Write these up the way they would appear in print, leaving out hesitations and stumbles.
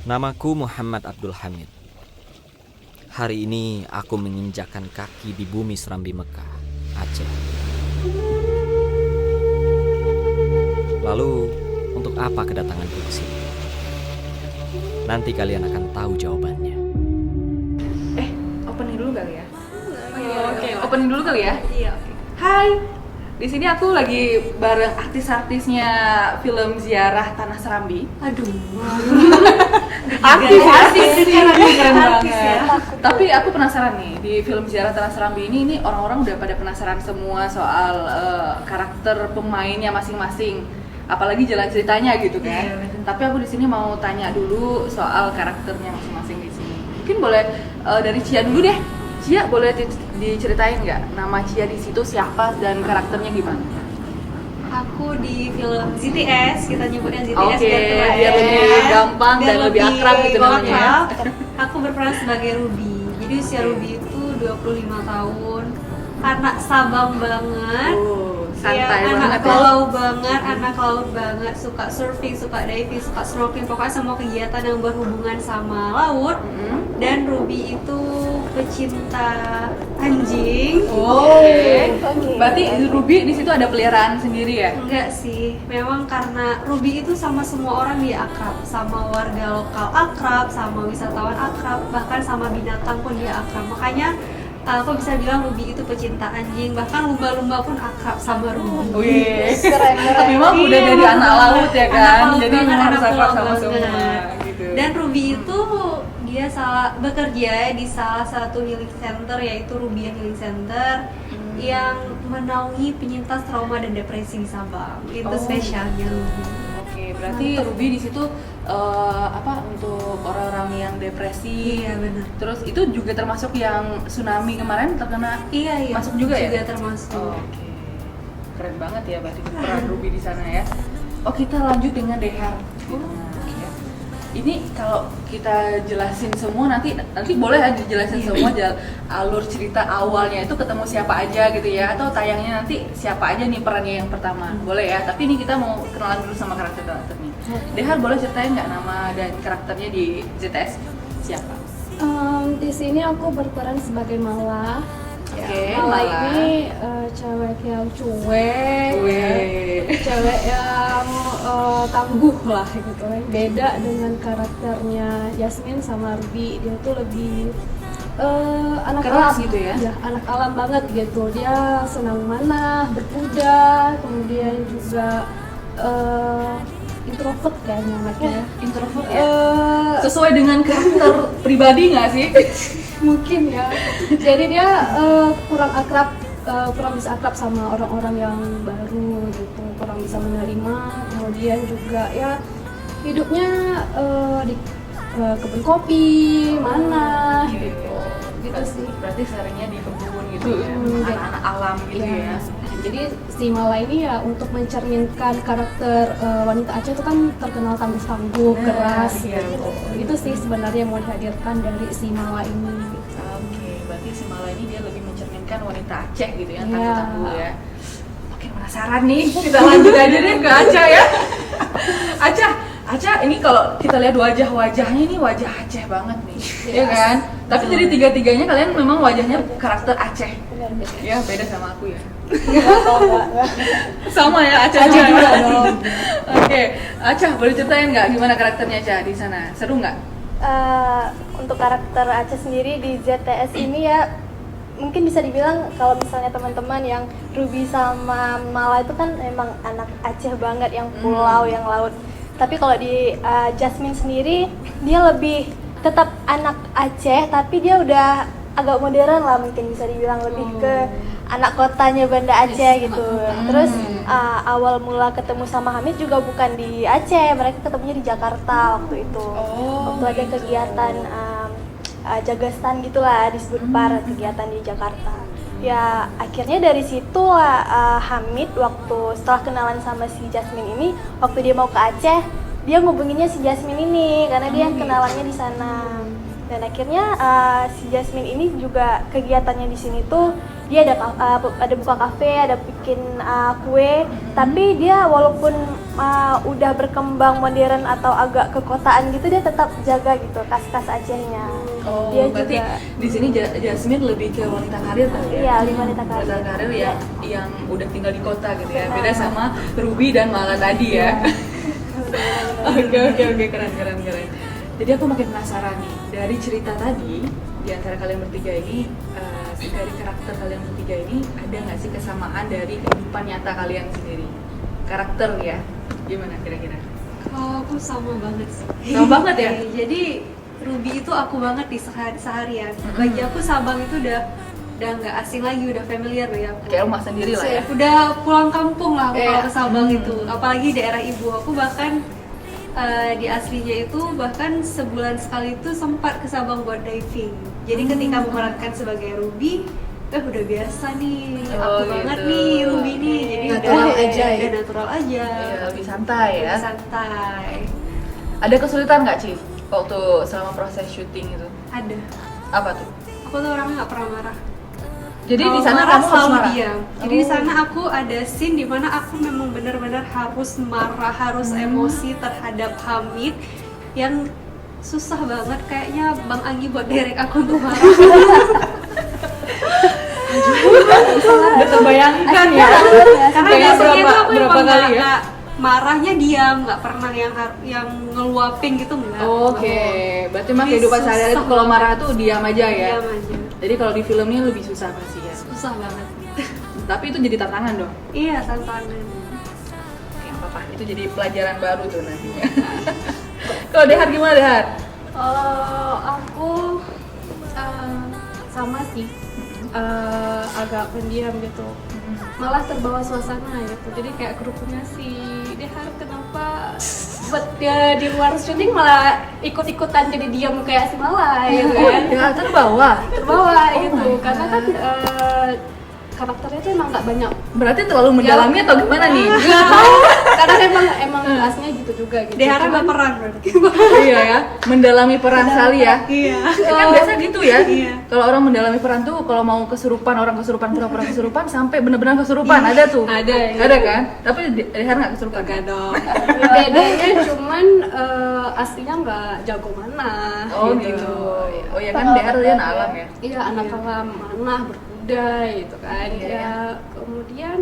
Namaku Muhammad Abdul Hamid. Hari ini aku menginjakkan kaki di bumi Serambi Mekah, Aceh. Lalu, untuk apa kedatanganku ke sini? Nanti kalian akan tahu jawabannya. Opening dulu kali ya? Oke, opening dulu kali ya? Iya, oke. Hai, di sini aku lagi bareng artis-artisnya film Ziarah Tanah Serambi. Aduh. Artis Keren banget. ya. Tapi aku penasaran nih, di film Ziarah Tanah Serambi ini orang-orang udah pada penasaran semua soal karakter pemainnya masing-masing. Apalagi jalan ceritanya gitu kan. Iya, betul. Tapi aku di sini mau tanya dulu soal karakternya masing-masing di sini. Mungkin boleh dari Cia dulu deh. Cia boleh diceritain nggak nama Cia di situ siapa dan karakternya gimana? Aku di film ZTS, kita nyebutnya ZTS Oke, keren. biar lebih gampang dan lebih akrab gitu namanya ya. akrab. Aku berperan sebagai Ruby. Jadi usia Ruby itu 25 tahun. Anak Sabang banget. Santai banget anak ya. anak laut banget, suka surfing, suka diving, suka snorkeling, pokoknya semua kegiatan yang berhubungan sama laut. Dan Ruby itu pecinta anjing. Oke. Berarti Ruby di situ ada peliharaan sendiri ya? Enggak sih, memang karena Ruby itu sama semua orang dia akrab, sama warga lokal akrab, sama wisatawan akrab, bahkan sama binatang pun dia akrab. Makanya aku bisa bilang Ruby itu pecinta anjing, bahkan lumba-lumba pun akrab sama Ruby. Wih, Keren. memang udah Iya, jadi anak laut ya anak kan? laut Jadi banget, memang harus anak akrab pulau sama semua banget. gitu. Dan Ruby itu dia bekerja di salah satu healing center, yaitu Ruby Healing Center yang menaungi penyintas trauma dan depresi di Sabang. Itu spesialnya Ruby. Oke, berarti Ruby di situ untuk orang-orang yang depresi. Iya, benar. Terus itu juga termasuk yang tsunami kemarin terkena. Iya, Masuk juga ya? termasuk. Oke. Keren banget ya berarti peran Ruby di sana ya. Oh, kita lanjut dengan Dehar. Nah, ya. Ini kalau kita jelasin semua nanti boleh aja dijelasin semua alur cerita awalnya itu ketemu siapa aja gitu ya, atau tayangnya nanti siapa aja nih perannya yang pertama. Boleh ya, tapi ini kita mau kenalan dulu sama karakternya. Dehar boleh ceritain nggak nama dan karakternya di ZTS siapa? Di sini aku berperan sebagai Mala. Oke, Mala Mala. ini cewek yang cuek, Wih. cewek yang tangguh lah gitu. Beda dengan karakternya Jasmine sama Ruby, dia tuh lebih anak Keras alam gitu ya? Ya, anak alam banget gitu. Dia senang manah, berkuda, kemudian juga introvert kayaknya anaknya. Introvert ya? Eh, Sesuai dengan karakter pribadi nggak sih? Mungkin ya. Jadi dia kurang bisa akrab sama orang-orang yang baru gitu, kurang bisa menerima. Kemudian juga ya hidupnya di kebun kopi, mana gitu. Gitu sih. Berarti seringnya di kebun gitu ya, anak-anak alam gitu ya. Jadi si Mala ini ya untuk mencerminkan karakter wanita Aceh itu kan terkenal tangguh, keras iya, gitu. Itu sih sebenarnya yang mau dihadirkan dari si Mala ini. Gitu. Oke, berarti si Mala ini dia lebih mencerminkan wanita Aceh gitu ya, Iya. tangguh-tangguh ya. Makin penasaran nih, kita lanjut aja deh ke Aca ya. Aca, ini kalau kita lihat wajahnya ini wajah Aceh banget nih, ya kan? Tapi dari tiga-tiganya kalian memang wajahnya karakter Aceh. Ya, beda sama aku ya. Sama ya Aca juga dong. Oke, Aca boleh ceritain nggak gimana karakternya Aca di sana? Seru nggak? Untuk karakter Aceh sendiri di ZTS ini ya mungkin bisa dibilang kalau misalnya teman-teman yang Ruby sama Mala itu kan emang anak Aceh banget yang pulau, yang laut. Tapi kalau di Jasmine sendiri dia lebih tetap anak Aceh tapi dia udah agak modern lah, mungkin bisa dibilang lebih ke anak kotanya Banda Aceh gitu. Terus awal mula ketemu sama Hamid juga bukan di Aceh, mereka ketemunya di Jakarta waktu itu. Waktu ada kegiatan jagastan gitulah, disebut par kegiatan di Jakarta. Ya akhirnya dari situ Hamid waktu setelah kenalan sama si Jasmine ini, waktu dia mau ke Aceh, dia ngubunginnya si Jasmine ini karena dia kenalannya di sana. Dan akhirnya si Jasmine ini juga kegiatannya di sini tuh dia ada buka kafe, ada bikin kue, tapi dia walaupun udah berkembang modern atau agak kekotaan gitu, dia tetap jaga gitu khas-khas Acehnya. Oh, Dia berarti juga di sini Jasmine lebih ke wanita karir kali ya? iya, di wanita karir. Wanita karir yang udah tinggal di kota gitu ya. Beda sama Ruby dan Mala tadi ya. Oke, keren. Jadi aku makin penasaran nih, dari cerita tadi di antara kalian bertiga ini, dari karakter kalian bertiga ini ada nggak sih kesamaan dari kehidupan nyata kalian sendiri? Karakter ya, gimana kira-kira? Kalau aku sama banget sih. Sama banget ya? Jadi Ruby itu aku banget di seharian. Bagi aku Sabang itu udah nggak asing lagi, udah familiar ya aku. Kayak rumah sendiri lah ya? Udah pulang kampung lah aku kalau ke Sabang Hmm. itu. Apalagi daerah ibu aku, bahkan di aslinya itu bahkan sebulan sekali itu sempat ke Sabang buat diving. Jadi ketika memerankan sebagai Ruby, udah biasa nih, Oh, aku banget gitu. nih Ruby nih. Jadi Natural udah aja ya? udah natural aja. Iya, lebih santai ya. Lebih santai. Ada kesulitan nggak Ci waktu selama proses syuting itu? Ada. Apa tuh? Aku tuh orangnya nggak pernah marah. Jadi di Kalau sana marah kamu harus selalu marah? diam. Jadi di sana aku ada scene di mana aku memang benar-benar harus marah, harus emosi terhadap Hamid yang susah banget, kayaknya Bang Anggi buat derek aku untuk marah. Udah terbayangkan ya? Karena Kayak biasanya tuh aku berapa emang kali ya? nggak marahnya diam, nggak pernah yang ngeluapin gitu enggak. Oke, berarti mah Jadi kehidupan sehari-hari susah tuh kalau banget. marah tuh diam aja ya? Diam aja. Jadi kalau di filmnya lebih susah pasti ya? Susah banget. Tapi itu jadi tantangan dong? Iya, tantangan. Yang apa-apa, itu jadi pelajaran baru tuh nantinya. Kalau Dehar gimana Dehar? Kalau aku sama sih, agak pendiam gitu, malah terbawa suasana gitu. Jadi kayak kerupuknya si Dehar kenapa buat dia di luar syuting malah ikut-ikutan jadi diam kayak si Mala gitu kan. Ya terbawa. Terbawa Oh gitu, my karena God. kan karakternya tuh emang nggak banyak. Berarti terlalu mendalami atau gimana nih? Nggak tahu, karena emang aslinya gitu juga gitu. Dehara Cuman- nggak peran berarti. Iya ya, mendalami peran sekali ya. Iya. Kan biasa gitu ya. Iya. Kalau orang mendalami peran tuh kalau mau kesurupan, orang kesurupan, pura-pura kesurupan sampai bener-bener kesurupan, ada tuh. Ada, iya. Ada kan? Tapi Dehar nggak kesurupan. Enggak dong. Bedanya cuman aslinya nggak jago mana. Oh gitu. Oh ya kan Dehar dia anak alam ya. Iya, anak alam mana berkuda gitu kan. Iya, Ya kemudian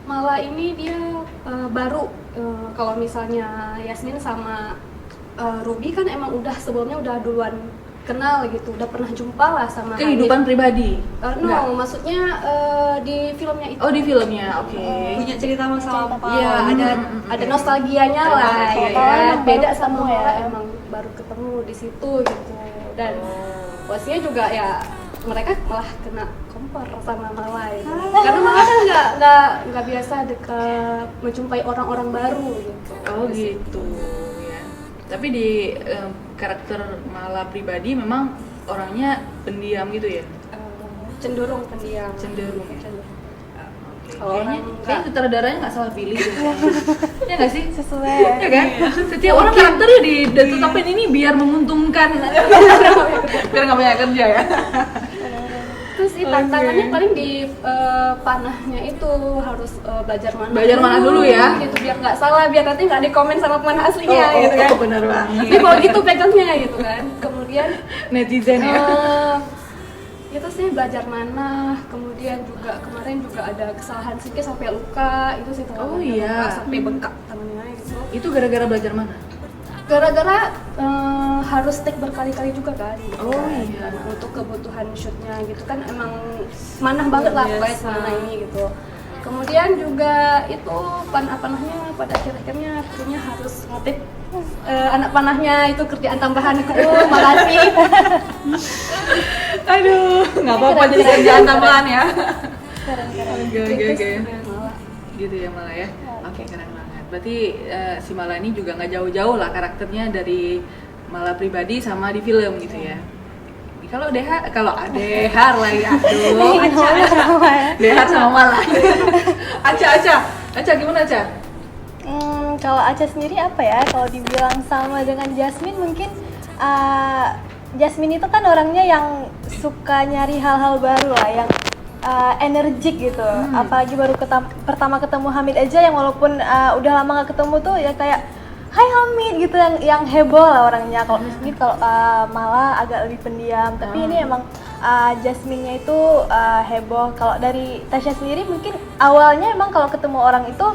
Mala ini dia baru, kalau misalnya Yasmin sama Ruby kan emang udah sebelumnya udah duluan kenal gitu, udah pernah jumpa lah sama Kehidupan pribadi. Hanif. Enggak. No, maksudnya di filmnya itu. Oh di filmnya, oke. Punya cerita masa lampau. Iya, ada nostalgianya Ada lah, nostalgia, ya ya. kan? Beda Baru sama ketemu ya. Mala, emang baru ketemu di situ gitu. Dan posisinya juga ya mereka malah kena kompor sama Mala gitu. Karena Mala kan nggak biasa dekat menjumpai orang-orang baru gitu. Oh gitu ya. Tapi di karakter Mala pribadi memang orangnya pendiam gitu ya. Cenderung pendiam. Cenderung ya? Cenderung. Kayaknya Kalau orang kayak sutradaranya nggak salah pilih deh. Ya nggak sih? Sesuai. Ya kan? Setiap orang karakternya ditetapin ini biar menguntungkan. Biar nggak banyak kerja ya. Terus sih tantangannya paling di panahnya itu harus belajar mana. Belajar mana dulu ya? Gitu biar nggak salah, biar nanti nggak dikomen sama pemanah aslinya gitu kan. Benar banget. Ini kalau gitu pegangnya gitu kan. Kemudian Netizen ya. itu sih belajar mana. Kemudian juga kemarin juga ada kesalahan sedikit sampai luka, itu sih Oh, tangannya iya. luka, sampai bengkak tangannya gitu. Itu gara-gara belajar mana? Gara-gara harus take berkali-kali juga kan. Gitu Oh, kan. iya. Karena untuk kebutuhan shootnya gitu kan emang manah banget lah pokoknya selama ini gitu. Kemudian juga itu panah-panahnya pada akhir-akhirnya krunya harus ngetik anak panahnya itu kerjaan tambahan kru. Makasih. Aduh, nggak apa-apa jadi kerjaan tambahan ya. Keren-keren. Oke. Mala. Gitu ya Mala ya. Oke, keren banget. Berarti si Mala ini juga nggak jauh-jauh lah karakternya dari Mala pribadi sama di film gitu ya. Kalau Dehar lagi, aduh. Dehar sama Mala. Aca gimana Aca? Kalau Aca sendiri apa ya? Kalau dibilang sama dengan Jasmine mungkin Jasmine itu kan orangnya yang suka nyari hal-hal baru lah, yang energik gitu. Apalagi baru pertama ketemu Hamid aja yang walaupun udah lama gak ketemu tuh ya kayak Hai Hamid gitu yang heboh lah orangnya. Kalau misalnya kalau malah agak lebih pendiam. Tapi ini emang Jasmine-nya itu heboh. Kalau dari Tasya sendiri mungkin awalnya emang kalau ketemu orang itu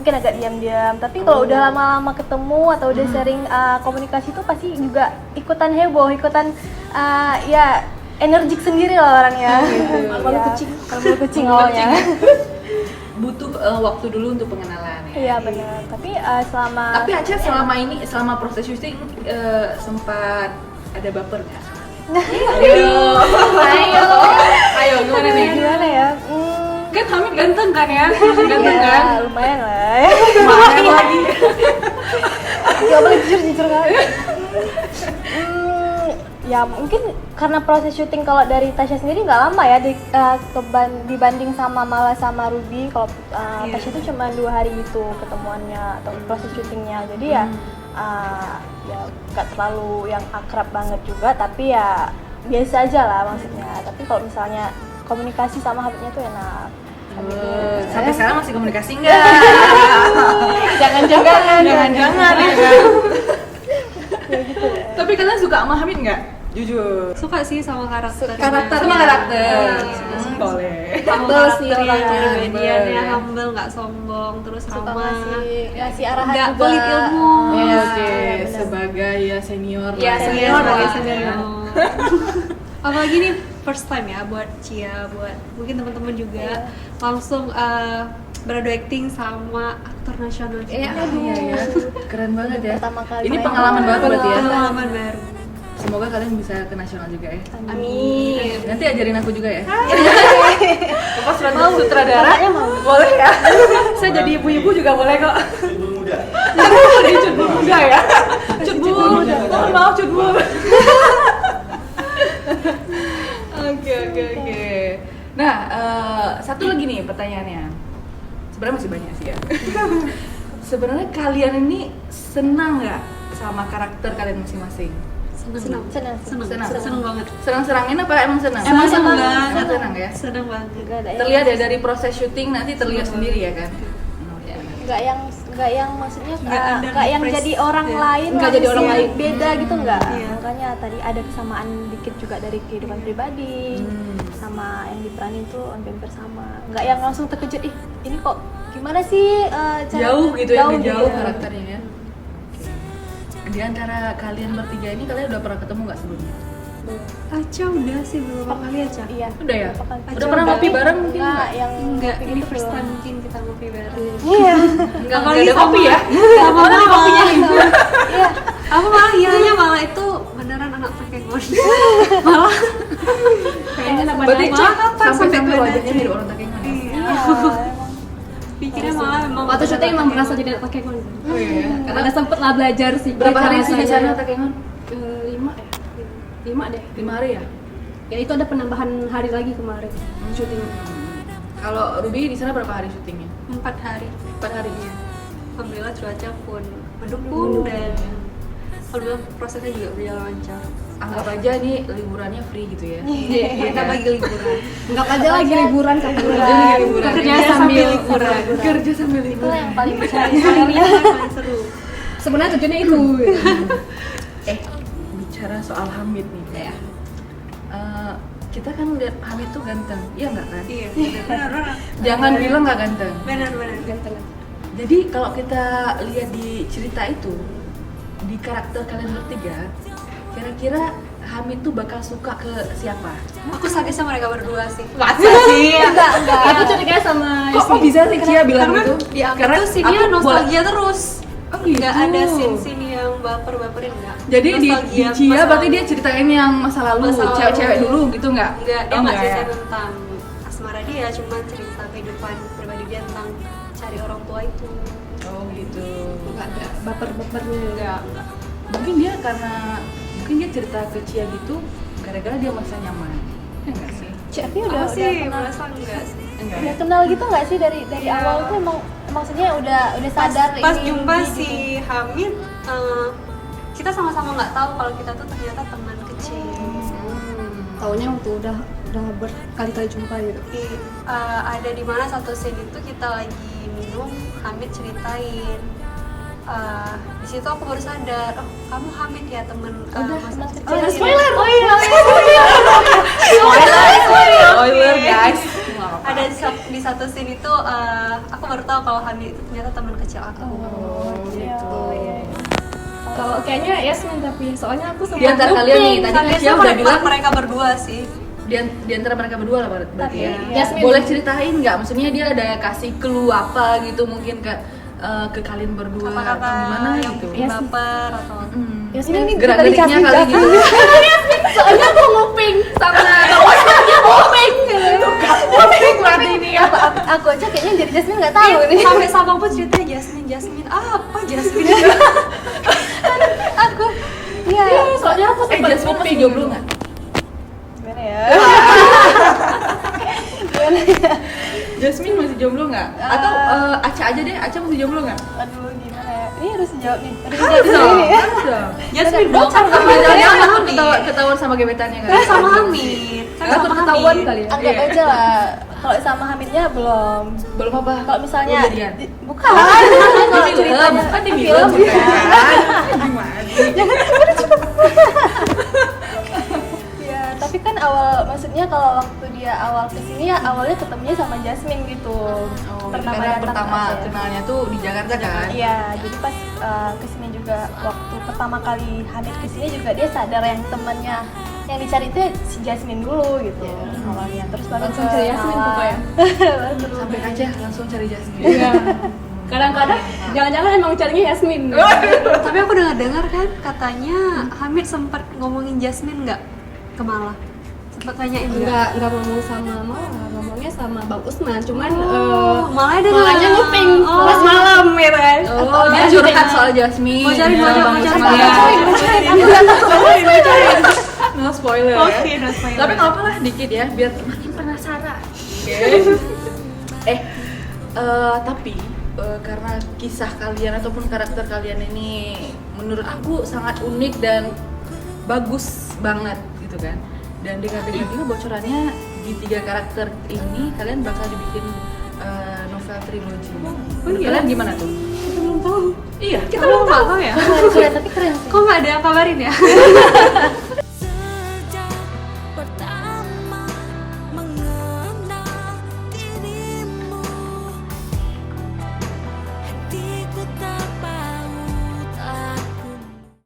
mungkin agak diam-diam. Tapi kalau udah lama-lama ketemu atau udah sering komunikasi tuh pasti juga ikutan heboh, ikutan ya energik sendiri lah orangnya. Malu kucing. Kalau kucing awalnya. Butuh waktu dulu untuk pengenalan ya. Iya benar. Tapi selama Tapi Aca selama ini, selama proses syuting sempat ada baper nggak? Ayo gimana nih? gimana ya? Kan Hamid ganteng kan ya? Ganteng Ya, kan? lumayan lah. Ya. Lumayan lagi. Gak boleh jujur kan. Ya mungkin karena proses syuting kalau dari Tasya sendiri nggak lama ya dibanding sama Mala sama Ruby. Kalau Tasya itu cuma 2 hari itu ketemuannya atau proses syutingnya. Jadi ya ya nggak terlalu yang akrab banget juga, tapi ya biasa aja lah maksudnya. Tapi kalau misalnya komunikasi sama Habibnya tuh enak. Sampai sekarang masih komunikasi nggak? Jangan-jangan ya kan? Ya gitu ya. Tapi kalian suka sama Hamid nggak? Jujur. Suka sih sama karakternya. Sama karakter. Sama Boleh. Humble sih karakternya, orangnya. dia humble, nggak sombong, terus Suka ramah, ngasih arahan nggak juga. pelit ilmu. Oke, benar. sebagai ya senior. Ya lah senior ya. lah, senior. Apalagi nih first time ya buat Cia, buat mungkin teman-teman juga langsung beradu acting sama aktor nasional. Iya, iya. Keren banget ya. Pertama kali Ini main. pengalaman banget berarti ya. Pengalaman baru. Semoga kalian bisa ke nasional juga ya. Amin. Nanti ajarin aku juga ya. Pas Mau, sutradara, kakaknya mau. boleh ya. Saya jadi ibu-ibu juga boleh kok. Ibu muda. Jadi cutbul muda ya. Cutbul, mohon maaf cutbul. Oke. Nah, satu lagi nih pertanyaannya. Sebenarnya masih banyak sih ya. Sebenarnya kalian ini senang nggak sama karakter kalian masing-masing? Senang. Senang. Banget. Senang-senangin apa emang senang? Emang senang. Emang senang ya. Senang banget. Nggak ada Terlihat ya dari proses syuting nanti terlihat sendiri ya kan. Oh, ya. nggak yang maksudnya Nggak ada nggak yang impress, jadi orang ya. lain Nggak jadi orang langsung lain. beda gitu nggak. Iya. Makanya tadi ada kesamaan dikit juga dari kehidupan pribadi sama yang diperanin tuh hampir sama. Nggak yang langsung terkejut, ih ini kok gimana sih cara Jauh gitu ya, jauh gitu. karakternya ya. Di antara kalian bertiga ini kalian udah pernah ketemu nggak sebelumnya? Aca udah sih beberapa kali Aca. Iya. Udah ya? Beberapa kali. Udah pernah ngopi bareng mungkin Nggak nggak? yang Enggak, kayak ini gitu first belum. time mungkin kita ngopi bareng. Iya. Nggak Apalagi ada kopi ya? Sama Mana nih kopinya nih? Iya. Aku malah hilangnya malah itu beneran anak Takengon. Malah Kayaknya nama Berarti Malah kapan sampai sampai wajahnya beda? mirip orang Takengon ya? Iya. Iya, emang. Pikirnya malah emang Waktu syuting emang beneran merasa jadi anak Takengon. Oh iya. Karena sempet lah belajar sih. Berapa hari belajar sih di bahasa sana aja. Takengon? 5 ya? 5 deh. 5 hari ya? Ya itu ada penambahan hari lagi kemarin syuting. Kalau Ruby di sana berapa hari syutingnya? 4 hari. 4 hari ya. Alhamdulillah cuaca pun mendukung dan alhamdulillah prosesnya juga berjalan lancar. Anggap aja nih liburannya free gitu ya. Kita bagi liburan. Enggak aja lagi liburan kan. Liburan. Kerja Kerja sambil liburan. Kerja sambil Itu liburan. yang paling mencari. Ini paling seru. Sebenarnya tujuannya itu. Bicara soal Hamid nih ya. Kita kan lihat Hamid tuh ganteng, iya nggak kan? Iya, benar. Jangan bilang nggak ganteng. Benar. Ganteng. Jadi kalau kita lihat di cerita itu, di karakter kalian bertiga, kira-kira Hamid tuh bakal suka ke siapa? Aku sakit sama mereka berdua sih. Masa sih? Enggak. Aku curiga sama Kok bisa sih Cia bilang Karena gitu? di aku Karena tuh scene-nya aku nostalgia terus. Oh gitu. Nggak ada scene-scene yang baper-baperin enggak. Jadi di Nostalgia, Cia masa berarti lalu. dia ceritain yang masa lalu, Masa lalu. cewek-cewek dulu gitu nggak? Enggak, dia Oh, nggak nggak cerita ya? tentang asmara dia, cuma cerita kehidupan pribadi dia tentang cari orang tua itu. Oh gitu. Enggak ada baper-bapernya. Enggak. Mungkin dia cerita ke Cia gitu gara-gara dia merasa nyaman. Ya enggak sih? Tapi Aku udah sih kenal. merasa enggak sih. Enggak. Udah kenal gitu nggak sih dari Iya. awal tuh emang maksudnya udah sadar Pas ini jumpa gitu. si Hamid, kita sama-sama nggak tahu kalau kita tuh ternyata teman kecil. Taunya waktu udah udah berkali-kali jumpa gitu. Ada di mana satu scene itu kita lagi minum, Hamid ceritain. Di situ aku baru sadar, oh kamu Hamid ya temen masa kecil. Oh, spoiler. Spoiler guys. Ada di satu scene itu aku baru tahu kalau Hamid itu ternyata teman kecil aku. gitu. Kalau kayaknya Yasmin tapi soalnya aku Di antara kalian nih, tadi kan Biasanya Cia udah bilang mereka berdua sih. di antara mereka berdua lah berarti ya. Yasmin. Boleh ceritain nggak? Maksudnya dia ada kasih clue apa gitu mungkin ke kalian berdua atau Kata-kata gimana yang gitu? bikin baper atau Yasmin ini Gerak-geriknya kali gitu. soalnya aku nguping sama kawannya nguping. Nguping berarti ini ya. Aku aja kayaknya jadi Jasmine nggak tahu nih. sampai Sabang pun ceritanya Jasmine apa Jasmine? Aku iya. Soalnya aku sempat Jasmine masih jomblo nggak? Gimana ya? Jasmine masih jomblo nggak? Atau Aca aja deh, Aca masih jomblo nggak? Aduh gimana ya? Ini harus dijawab nih. Harus Harus dijawab dong, sendiri ya. harus dong. Jasmine dong kan Sama sama jangan Hamid. ketahuan sama gebetannya kan? Sama Hamid. Kan Aku sama ketahuan Hamid. kali ya. Anggap Iya. aja lah. Kalau sama Hamidnya belum. Belum apa? Kalau misalnya Belum jadian? bukan. Kalau Di film, ceritanya kan di di film film. kan? Gimana? Ya, tapi kan maksudnya kalau waktu dia awal kesini ya awalnya ketemunya sama Jasmine gitu. Karena datang pertama aja. kenalnya tuh di Jakarta kan? Iya, jadi pas kesini juga waktu pertama kali Hamid kesini juga dia sadar yang temannya yang dicari itu si Jasmine dulu gitu awalnya. Terus baru Langsung ke cari Yasmin Nala. pokoknya. Sampai aja langsung cari Jasmine. Iya. Kadang-kadang jangan-jangan emang carinya Yasmin. Tapi aku dengar kan katanya Hamid sempat ngomongin Jasmine nggak ke Mala? Sempat tanyain nggak? Enggak ngomong sama Mala, ngomongnya sama Bang Usman. Cuman Malanya dengar. Malanya nguping Oh. pas malam ya kan. Oh, dia curhat soal Jasmine. Mau cari, Ya, mau cari, Bang mau cari. Usman. No spoiler ya. Oke, no spoiler. Tapi nggak apa lah dikit ya, biar makin penasaran. Oke. Tapi karena kisah kalian ataupun karakter kalian ini menurut aku sangat unik dan bagus banget gitu kan. Dan dengar-dengar juga bocorannya di 3 karakter ini kalian bakal dibikin novel trilogi. Menurut iya? kalian gimana tuh? Kita belum tahu. Iya. Kita belum tahu ya. Keren, tapi keren sih. Kok nggak ada yang kabarin ya?